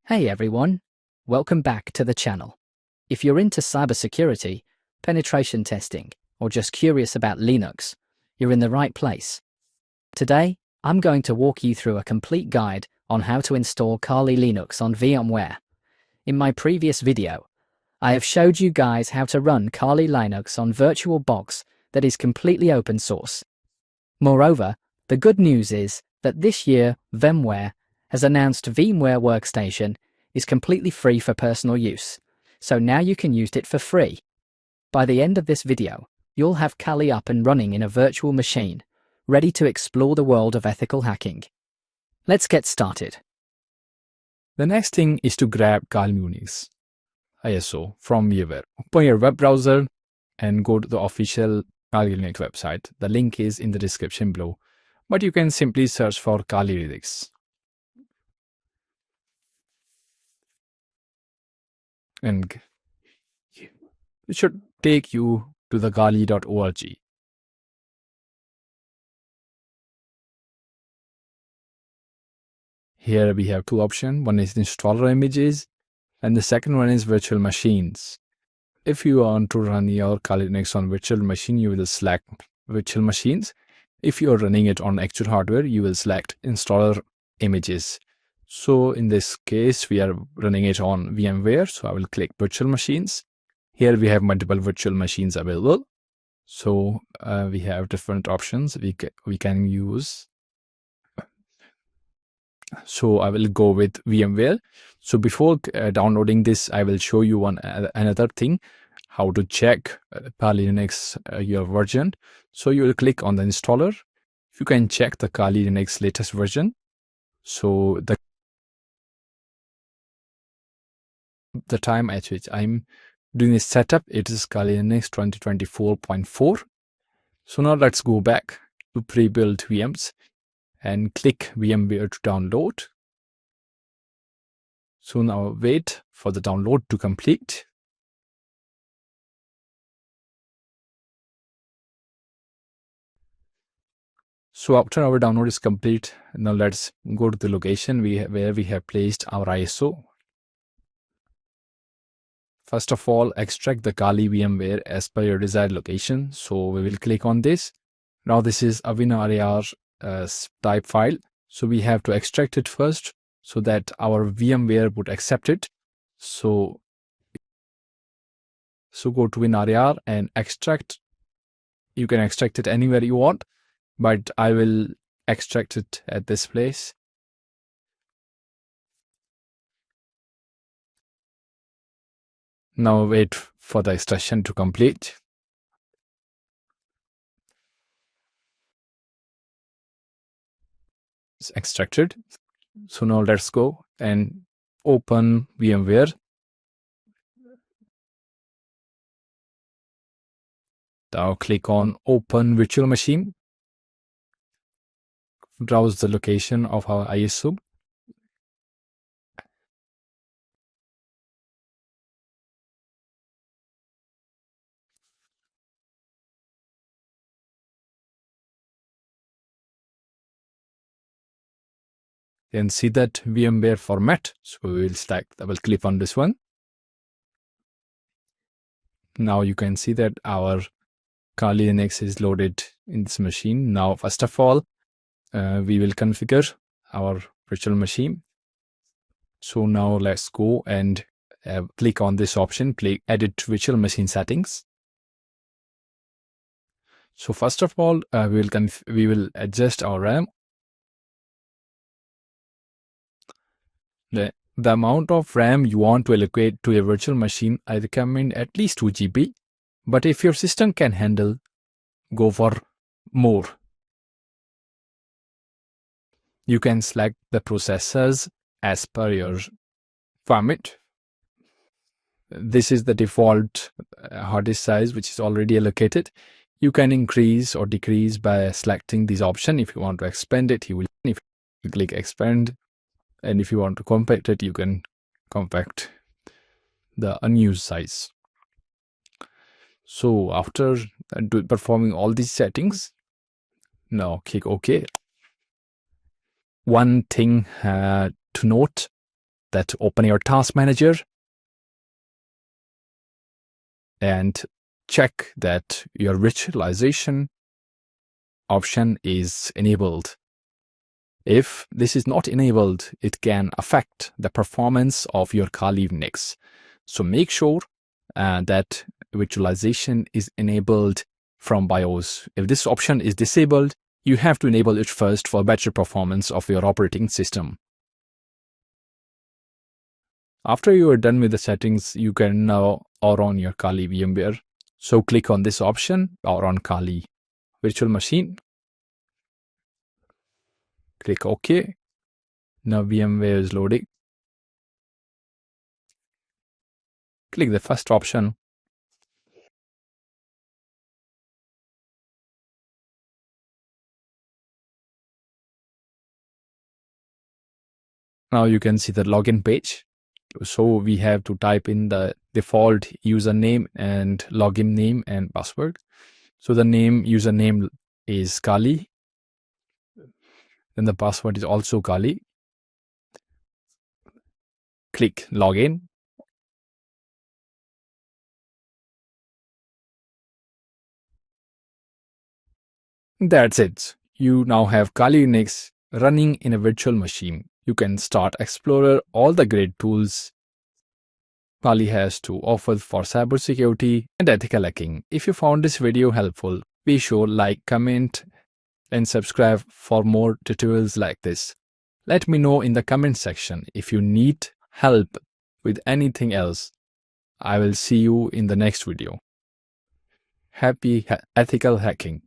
Hey everyone, welcome back to the channel. If you're into cybersecurity, penetration testing, or just curious about Linux, you're in the right place. Today, I'm going to walk you through a complete guide on how to install Kali Linux on VMware. In my previous video, I have showed you guys how to run Kali Linux on VirtualBox that is completely open source. Moreover, the good news is that this year Vmware has announced Vmware Workstation is completely free for personal use, so now you can use it for free. By the end of this video, you'll have Kali up and running in a virtual machine, ready to explore the world of ethical hacking. Let's get started. The next thing is to grab Kali Linux ISO from Vmware. Open your web browser and go to the official Kali Linux website. The link is in the description below, but you can simply search for Kali Linux. And it should take you to the kali.org. Here we have two options. One is installer images and the second one is virtual machines. If you want to run your Kali Linux on virtual machine, you will select virtual machines. If you are running it on actual hardware, you will select installer images. So in this case, we are running it on VMware. So I will click virtual machines. Here we have multiple virtual machines available. So we have different options we can use. So I will go with VMware. So before downloading this, I will show you another thing, how to check Kali Linux your version. So you will click on the installer. You can check the Kali Linux latest version. So the time at which I'm doing this setup, it is Kali Linux 2024.4. So now let's go back to pre-built VMs and click VMware to download. So now wait for the download to complete. So after our download is complete, now let's go to the location where we have placed our ISO. First of all, extract the Kali VMware as per your desired location. So we will click on this. Now this is a WinRAR type file. So we have to extract it first so that our VMware would accept it. So go to WinRAR and extract. You can extract it anywhere you want, but I will extract it at this place. Now wait for the extraction to complete. It's extracted. So now let's go and open VMware. Now click on Open Virtual Machine. Browse the location of our ISO. Then see that VMware format. So we will double click on this one. Now you can see that our Kali Linux is loaded in this machine. Now, first of all, we will configure our virtual machine. So now let's go and click on this option, edit virtual machine settings. So first of all, we will adjust our RAM. The amount of RAM you want to allocate to a virtual machine, I recommend at least 2 GB. But if your system can handle, go for more. You can select the processors as per your requirement. This is the default hard disk size, which is already allocated. You can increase or decrease by selecting this option. If you want to expand it, if you click expand. And if you want to compact it, you can compact the unused size. So after performing all these settings, now click OK. One thing to note, that open your task manager and check that your virtualization option is enabled. If this is not enabled, it can affect the performance of your Kali Linux. So make sure that virtualization is enabled from BIOS. If this option is disabled, you have to enable it first for better performance of your operating system. After you are done with the settings, you can now power on your Kali VMware. So click on this option, power on Kali virtual machine. Click OK. Now VMware is loading. Click the first option. Now you can see the login page. So we have to type in the default username and login name and password. So the username is Kali. Then the password is also Kali. Click login. That's it. You now have Kali Linux running in a virtual machine. You can start explore all the great tools Kali has to offer for cybersecurity and ethical hacking. If you found this video helpful, be sure like, comment, and subscribe for more tutorials like this. Let me know in the comment section if you need help with anything else. I will see you in the next video. Happy ethical hacking.